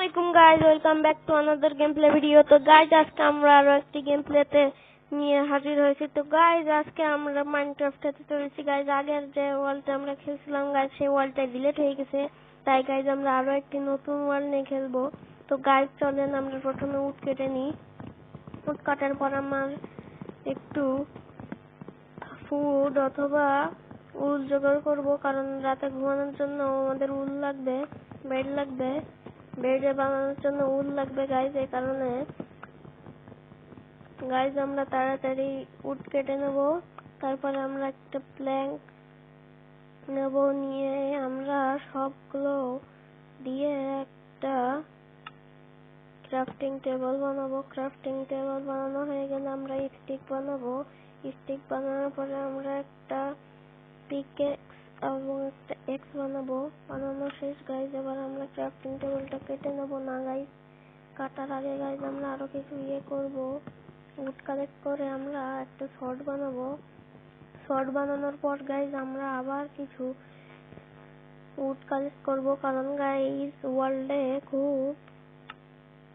আসসালামাইকুম guys, welcome back to another game play video. তো guys আজকে আমরা আরো একটি গেম প্লেতে নিয়ে হাজির হয়েছি। তো গাইজ আজকে আমরা মাইনক্রাফট খেলতে চলেছি গাইজ। আগের যে ওয়ার্ল্ডটা আমরা খেলছিলাম গাইজ, সেই ওয়ার্ল্ডটা ডিলিট হয়ে গেছে, তাই গাইজ আমরা আরো একটি নতুন ওয়ার্ল্ড নিয়ে খেলবো। তো গাইজ চলেন আমরা প্রথমে উড কেটে নিই। উড কাটার পর আমার একটু ফুড অথবা উল জোগাড় করবো, কারণ রাতে ঘুমানোর জন্য আমাদের উল লাগবে, বেড লাগবে, বেডে বানানোর জন্য উল লাগবে গাইজ। এই কারণে গাইজ আমরা তাড়াতাড়ি উড কেটে নেব। তারপরে আমরা একটা প্ল্যাঙ্ক নেব, নিয়ে আমরা সবগুলো দিয়ে একটা ক্রাফটিং টেবিল বানাবো। ক্রাফটিং টেবিল বানানো হয়ে গেলে আমরা স্টিক বানাবো। স্টিক বানানোর পরে আমরা একটা পিকেক্স এবং একটা এক্স বানাবো। বানানো শেষ গাইজ। এবার আমরা ক্রাফটিং টেবিলটা কেটে নেবো না গাইজ, কাটার আগে গাইজ আমরা আরো কিছু করবো। উড কালেক্ট করে আমরা একটা শর্ট বানাবো। শর্ট বানানোর পর গাইজ আমরা আবার কিছু উড কালেক্ট করবো, কারণ গাইজ ওয়ার্ল্ডে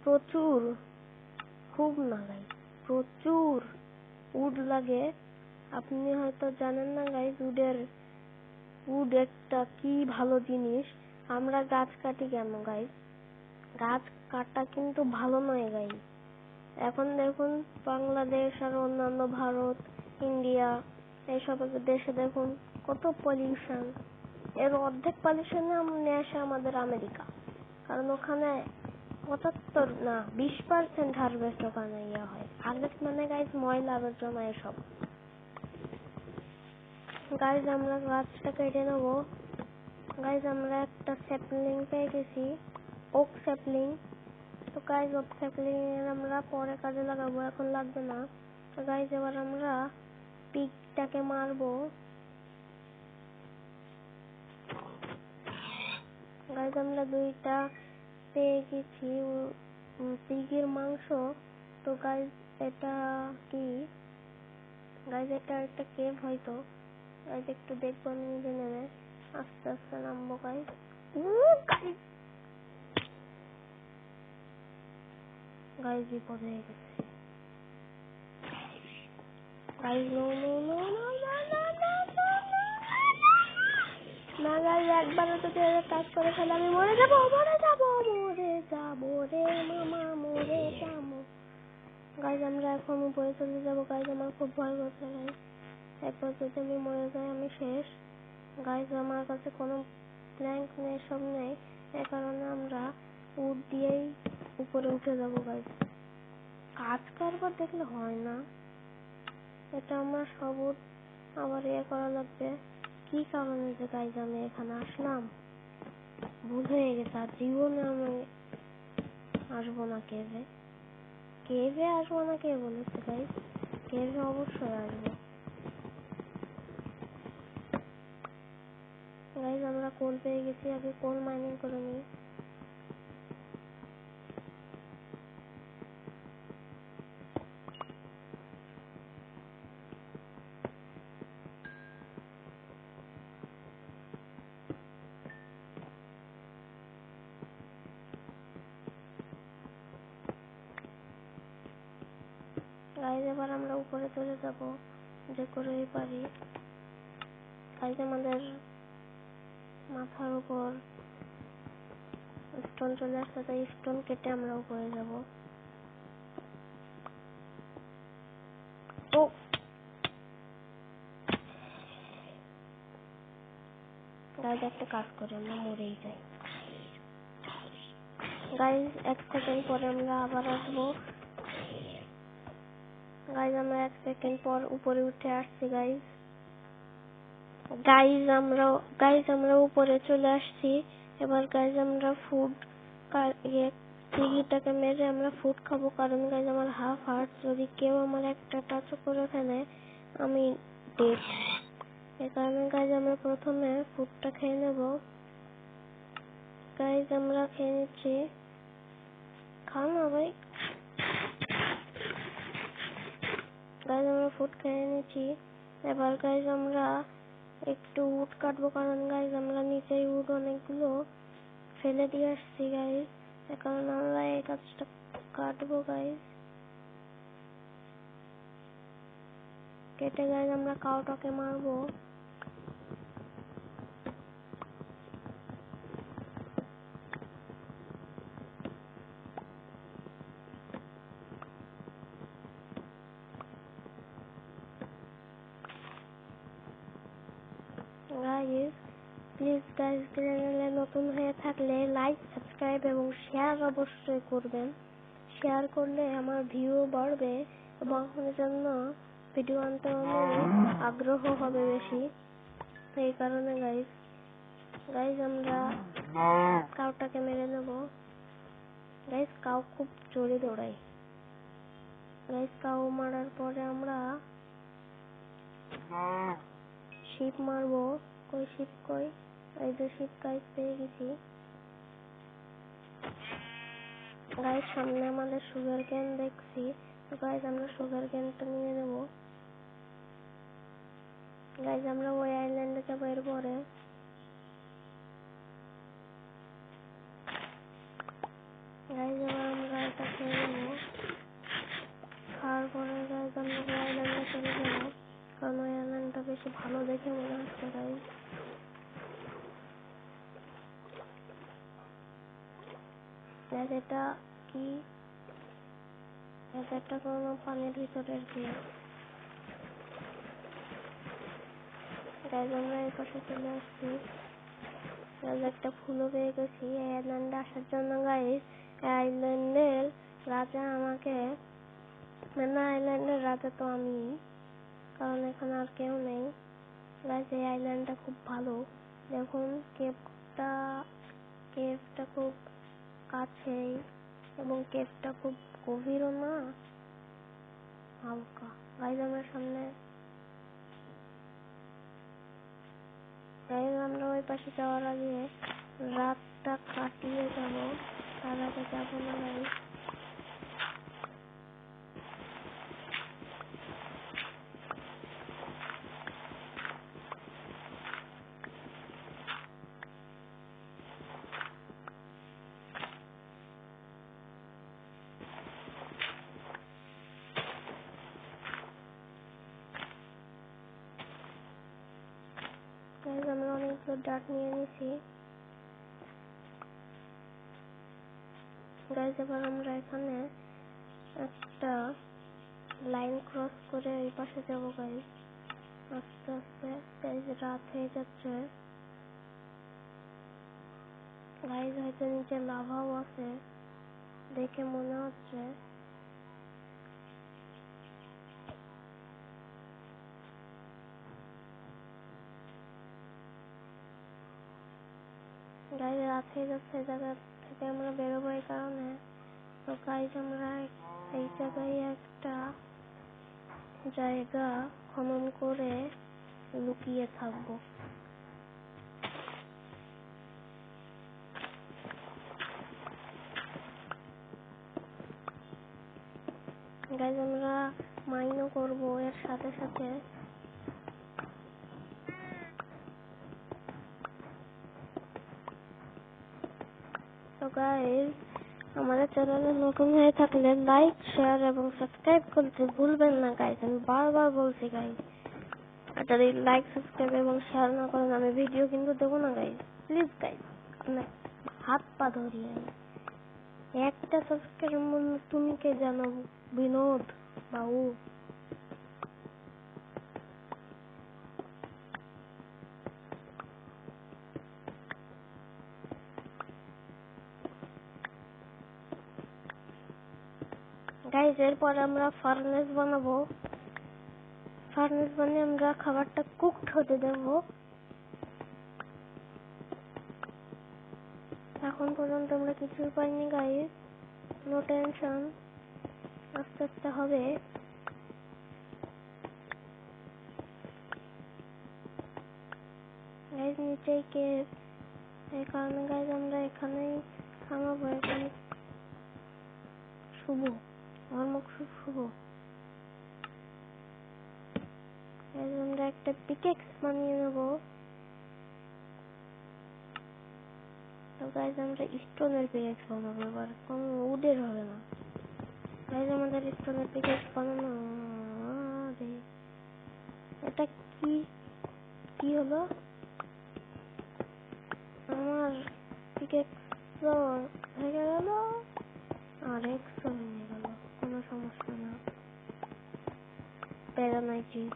প্রচুর উড লাগে। আপনি হয়তো জানেন না গাইজ, উড একটা কি ভালো জিনিস। আমরা গাছ কাটি কেন গাইজ? গাছ কাটা কিন্তু ভালো নয় গাইজ। এখন দেখুন বাংলাদেশ আর অন্যান্য ভারত, ইন্ডিয়া এইসব দেশে দেখুন কত পলিউশন। এর অর্ধেক পলিউশন নিয়ে আসে আমাদের আমেরিকা, কারণ ওখানে 20% হারভেস্ট ওখানে হয়। হারভেস্ট মানে গাইজ ময়লা আবর্জনা এসব। গাইজ আমরা গাছটা কেটে নেবো। গাইজ আমরা একটা স্যাপলিং পেয়ে গেছি, ওক স্যাপলিং। তো গাইজ ওক স্যাপলিং আমরা পরে কাজে লাগাবো, এখন লাগবে না। তো গাইজ এবার আমরা পিগটাকে মারবো। গাইজ আমরা 2টা পেয়ে গেছি পিগের মাংস। তো গাইজ এটা কি গাইজ? এটা একটা কেভ হয়তো গাইজ, একটু দেখবো আমি নিজে নেমে। আস্তে আস্তে নামবো গাইজ। গাইজ বিপদ হয়ে গেছে গাইজ। না গাইজ, একবারও যদি কাজ করে ফেলে আমি মরে যাবো রে মামা, মরে যাবো। গাইজ আমরা এখন উপরে চলে যাবো গাইজ। আমার খুব ভয় করছে গাইজ, একবার যদি আমি মরে যাই আমি শেষ গাইজ। আমার কাছে কোনো প্ল্যাঙ্ক নেই, সব নেই, এ কারণে আমরা উড দিয়েই উপরে উঠে যাবো গাইজ। কাজ করবার দেখলে হয় না, এটা আমার সব উড আবার করা লাগবে। কি কারণে যে গাইজ আমি এখানে আসলাম ভুল হয়ে গেছে। আর জীবনে আমি আসবো না কেভে আসবো না। কে বলেছে গাইজ? কেভে অবশ্যই আসবো গাইজ। আমরা কোল পেয়ে গেছি, আগে কোল মাইনিং করে নিই। গাইজ এবার আমরা উপরে চলে যাব, যে করেই পারি। গাইজ আমাদের মাথার উপর স্টোন চলে আসছে, তাই স্টোন কেটে আমরা উপরে যাব। ও গাইজ একটা কাজ করে আমরা মরেই যাই গাইজ। 1 সেকেন্ড পরে আমরা আবার আসবো গাইজ। আমরা 1 সেকেন্ড পর উপরে উঠে আসছি গাইজ। আমরা উপরে চলে আসছি। এবার গাইজ আমরা ফুড টিগিটাকে মেরে আমরা ফুড খাবো, কারণ গাইজ আমার হাফ হার্ট। যদি কেউ আমার একটা টাচ করে ফেলে আমি ডেড। এ কারণে গাইজ আমরা প্রথমে ফুডটা খেয়ে নেব গাইজ। আমরা খেয়ে নিচ্ছি, খাও না ভাই। গাইজ আমরা ফুড খেয়ে নিচ্ছি। এবার গাইজ আমরা একটু উড কাটবো, কারণ গাইজ আমরা নিচে উড অনেকগুলো ফেলে দিয়ে আসছি গাইজ। এ কারণ আমরা এই গাছটা কাটবো গাইস। কেটে গাইস আমরা কাউটাকে মারবো। গাইস প্লিজ গাইস, চ্যানেলে নতুন হয়ে থাকলে লাইক, সাবস্ক্রাইব এবং শেয়ার অবশ্যই করবেন। শেয়ার করলে আমার ভিউ বাড়বে এবং আপনার জন্য ভিডিও আনতে আগ্রহ হবে বেশি। এই কারণে গাইস আমরা কাউটাকে মেরে নেব। গাইস কাউ খুব জোরে দৌড়ায়। গাইস কাউ মারার পরে আমরা শিপ মারবো। কই শিপ কই? এই যে শিপ গাইস পেয়ে গেছি। গাইস সামনে আমাদের সুগার ক্যান দেখছি। তো গাইস আমরা সুগার ক্যানটা নিয়ে নেব। গাইস আমরা ওই আইল্যান্ডে যাবো এরপরে। গাইস এবার আমরা এটা খেয়ে নেবো। খাওয়ার পরে গাইস আমরা ওই আইল্যান্ডে চলে যাবো, কারণ ওই আইল্যান্ডটা বেশি ভালো দেখে মনে হচ্ছে গাইস। এটা কি? এটা কোনো পানির ভিতরের কি? গাইস আমরা এই পাশে চলে আসছি। গাইস একটা ফুলও পেয়ে গেছি এই আইল্যান্ডে আসার জন্য। গাইস আইল্যান্ডের রাজা আমাকে, না আইল্যান্ডের রাজা তো আমি, কারণ এখানে আর কেউ নেই। গাইস এই আইল্যান্ডটা খুব ভালো। দেখুন কেভটা খুব কাছেই এবং কেভটা খুব গভীরও না, হালকা। গাইস আমরা সামনে, গাইস আমরা ওই পাশে যাওয়ার আগে রাতটা কাটিয়ে যাব, তার আগে যাবো না গাইস। গাইস আমরা অনেকগুলো ডাট নিয়ে নিছি। গাইস এবার আমরা এখানে একটা লাইন ক্রস করে এই পাশে যাবো গাইস। আস্তে আস্তে গাইস রাত হয়ে যাচ্ছে। গাইস হয়তো নিচে লাভাও আছে দেখে মনে হচ্ছে। গাইস রাত হয়ে যাচ্ছে, জায়গা থেকে আমরা বেরোবো এই কারণে। তো গাইস আমরা এই জায়গায় একটা জায়গা খনন করে লুকিয়ে থাকবো। গাইস আমরা মাইনও করবো এর সাথে সাথে। তো গাইস আমাদের চ্যানেলে নতুন হয়ে থাকলে লাইক, শেয়ার এবং সাবস্ক্রাইব করতে ভুলবেন না গাইস। আমি বারবার বলছি গাইস, আর যদি লাইক, সাবস্ক্রাইব এবং শেয়ার না করেন আমি ভিডিও কিন্তু দেবো না গাইস। প্লিজ গাইস আপনার হাত পা ধরিয়ে একটা সাবস্ক্রাইব তুমি কে জানো বিনোদ বাবু। গাইস এরপর আমরা ফার্নেস বানাবো। ফার্নেস বানিয়ে আমরা খাবারটা কুকড হতে দেব। এখন পর্যন্ত আমরা কিছুই পাইনি গাইস, নো টেনশন, আস্তে আস্তে হবে। গাইস নিচেই কেভ, এই কারণে গাইস আমরা এখানেই থামাবো। এখানে শুভ, আমার মুখ শুভ। গাইস আমরা একটা পিকেক্স বানিয়ে নেব। তো গাইজ আমরা স্টোনের পিকেক্স বানাবো এবার, কোনো উডের হবে না গাইজ। আমাদের স্টোনের পিকেক্স বানানো। এটা কি হলো? আমার পিকেক্স হয়ে গেল আর এক্সও ভেঙে গেল, কোনো সমস্যা না, প্যারা নাই চিজ।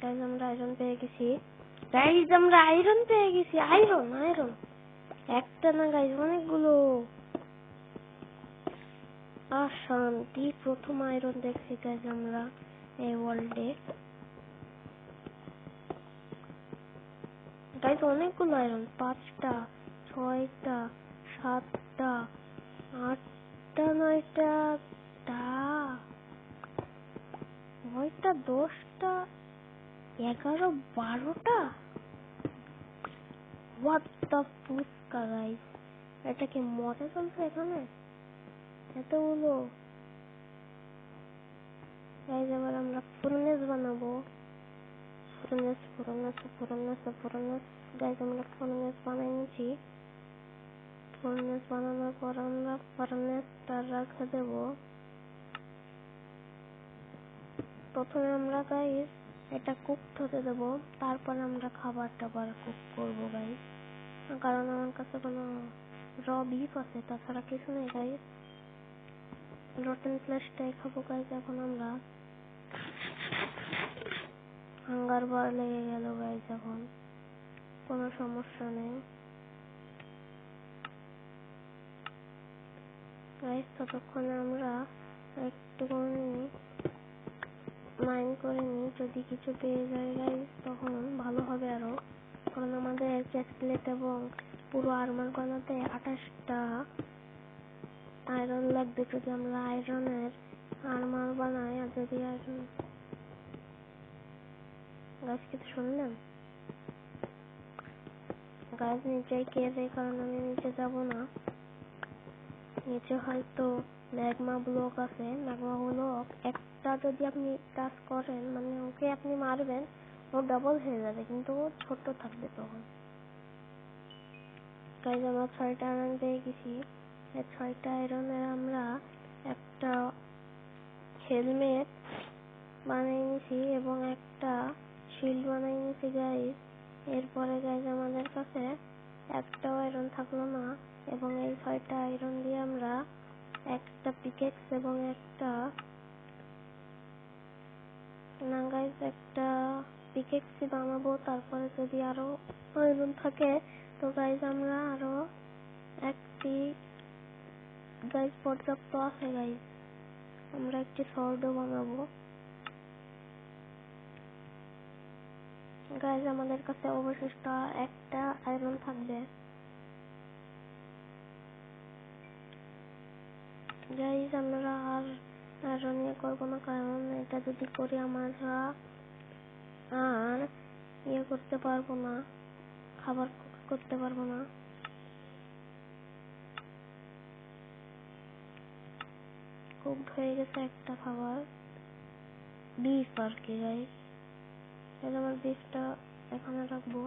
গাইজ আমরা আয়রন পেয়ে গেছি, গাইজ আমরা আয়রন পেয়ে গেছি। আয়রন একটা না গাইজ, অনেকগুলো। আর শান্তি, প্রথম আয়রন দেখছি গাইজ আমরা এই ওয়ার্ল্ডে। গাইজ অনেকগুলো আয়রন, 5টা 6টা 7টা 8টা 9টা 9টা 10টা 11 12টা। হোয়াট দ্য ফুসকা গাইজ, এটা কি মজা চলছে এখানে এতগুলো? গাইজ এবার আমরা ফুলনেস বানাবো। ফুলনেস গাইজ আমরা ফুলনেস বানাই নিয়েছি। ফুলনেস বানানোর পর আমরা ফার্নেসটা রাখে দেব। প্রথমে আমরা গাইজ এটা কুক হতে দেব, তারপর আমরা খাবার টাবার কুক করবো গাইজ, কারণ আমার কাছে কোনো র বিফ আছে, তাছাড়া কিছু নেই গাইজ। রটেন ফ্লেশটাই খাবো গাইজ এখন আমরা। হাঙ্গার বার লেগে গেল গাইজ, এখন কোনো সমস্যা নেই গাইজ। ততক্ষণে আমরা একটুখানি মাইন করে নিই, যদি কিছু পেয়ে যায় গাইজ তখন ভালো হবে আরো, কারণ আমাদের চেস্টপ্লেট এবং পুরো আর্মার বানাতে 28টা আয়রন লাগবে যদি আমরা আয়রনের আর্মার বানাই। আর যদি আয়রন গাছ কিছু শুনলেন গাছ নিচে কে যায়, কারণ আমি নিচে যাব না। নিচে হয়তো ম্যাগমা ব্লক আছে, ম্যাগমা ব্লক একটা যদি আপনি টাচ করেন, মানে ওকে আপনি মারবেন, ও ডাবল হয়ে যাবে, কিন্তু ও ছোট থাকবে তখন। গাইজ আমরা 6টা আয়রন পেয়ে গেছি। এই 6টা আয়রনের আমরা একটা হেলমেট বানিয়ে নিয়েছি এবং একটা শিল্ড বানিয়ে নিয়েছি গাইজ। এরপরে গাইজ আমাদের কাছে একটাও আয়রন থাকলো না, এবং এই 6টা আয়রন দিয়ে আমরা একটা পিকেক্স এবং একটা পিকেক্সই বানাবো। তারপরে যদি আরো আয়রন থাকে তো গাইজ আমরা আরো একটি গাইজ পর্যাপ্ত আছে গাইজ, আমরা একটি সর্ডও বানাবো গাইজ। আমাদের কাছে অবশিষ্ট একটা আয়রন থাকবে গাইজ। আমরা আর আয়রন ইয়ে করবো না, কারণ এটা যদি করি আমরা আর ইয়ে করতে পারবো না, খাবার করতে পারবো না। কুকড হয়ে গেছে একটা খাবার, বিফ আর কি গাইজ। তাহলে আমার বিফটা এখানে রাখবো।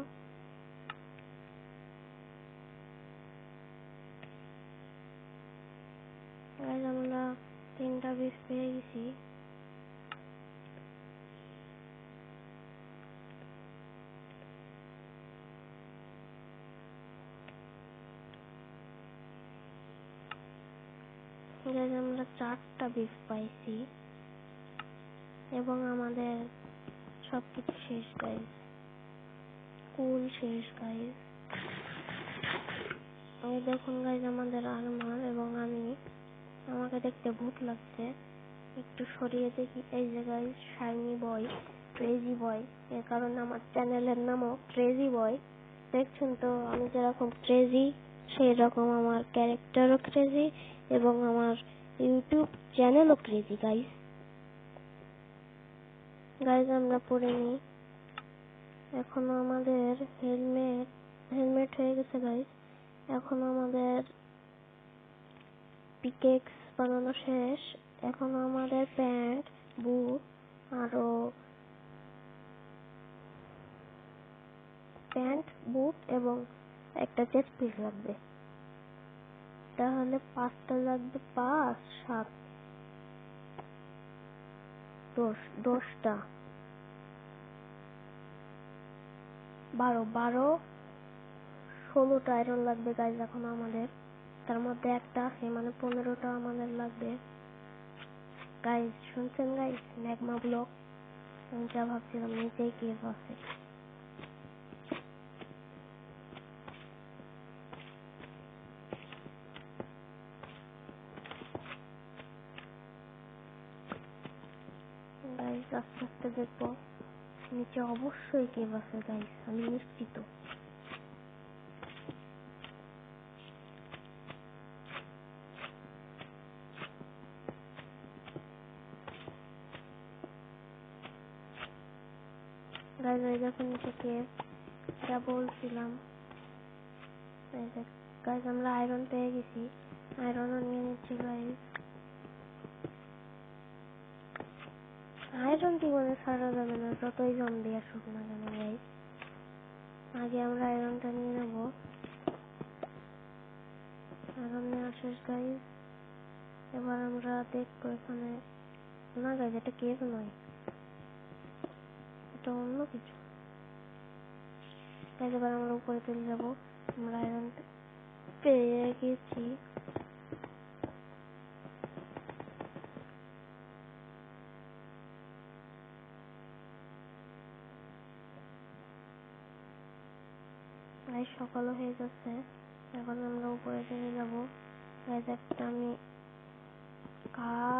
গাইজ আমরা 3টা বিফ পেয়ে গেছি। গাইজ আমরা 4টা বিফ পাইছি এবং আমাদের সবকিছু শেষ গাইজ, কুল শেষ গাইজ। এই দেখুন গাইজ আমাদের আর্মার, এবং আমাকে দেখতে ভূত লাগছে, একটু সরিয়ে দেখি। এই যে গাইজ শাইনি বয়, ক্রেজি বয়, এর কারণে আমার চ্যানেলের নামও ক্রেজি বয়। দেখছেন তো আমি যেরকম ক্রেজি, সেই রকম আমার ক্যারেক্টারও ক্রেজি এবং আমার ইউটিউব চ্যানেলও ক্রেজি গাইজ। গাইজ আমরা পরে নিই। এখনো আমাদের হেলমেট হয়ে গেছে গাইজ। এখন আমাদের পিকেক্স বানানো শেষ। এখন আমাদের প্যান্ট, বুট, আরো প্যান্ট, বুট এবং একটা চেস্ট পিস লাগবে। তাহলে 5টা লাগবে, 5, 7, 10টা, 12, 16টা আয়রন লাগবে গাইজ এখন আমাদের। তার মধ্যে একটা আছে, মানে 15টা আমাদের লাগবে। গাইজ শুনছেন গাইজ, ম্যাগমা ব্লক, আমি যা ভাবছিলাম নিচেই কেভ আছে। গাইজ আস্তে আস্তে দেখবো, নিচে অবশ্যই কেভ আছে গাইজ, আমি নিশ্চিত। গাইজ এই দেখো নিচে কেভ, যা বলছিলাম। গাইজ আমরা আয়রন পেয়ে গেছি, আয়রনও নিয়ে নিচ্ছি গাইজ। আয়রন জীবনে ছাড়া যাবে না, যতই জম্বি আসুক না কেন গাইজ। আগে আমরা আয়রনটা নিয়ে নেবো। আয়রন নেওয়া শেষ গাইজ। এবার আমরা দেখবো এখানে, না গাইজ এটা কেভ নয়, এটা অন্য কিছু। গাইজ এবার আমরা উপরে চলে যাবো। আমরা আয়রন পেয়ে গেছি। গাইজ সকালও হয়ে যাচ্ছে, এখন আমরা উপরে চলে যাবো। গাইজ একটা আমি কাঠ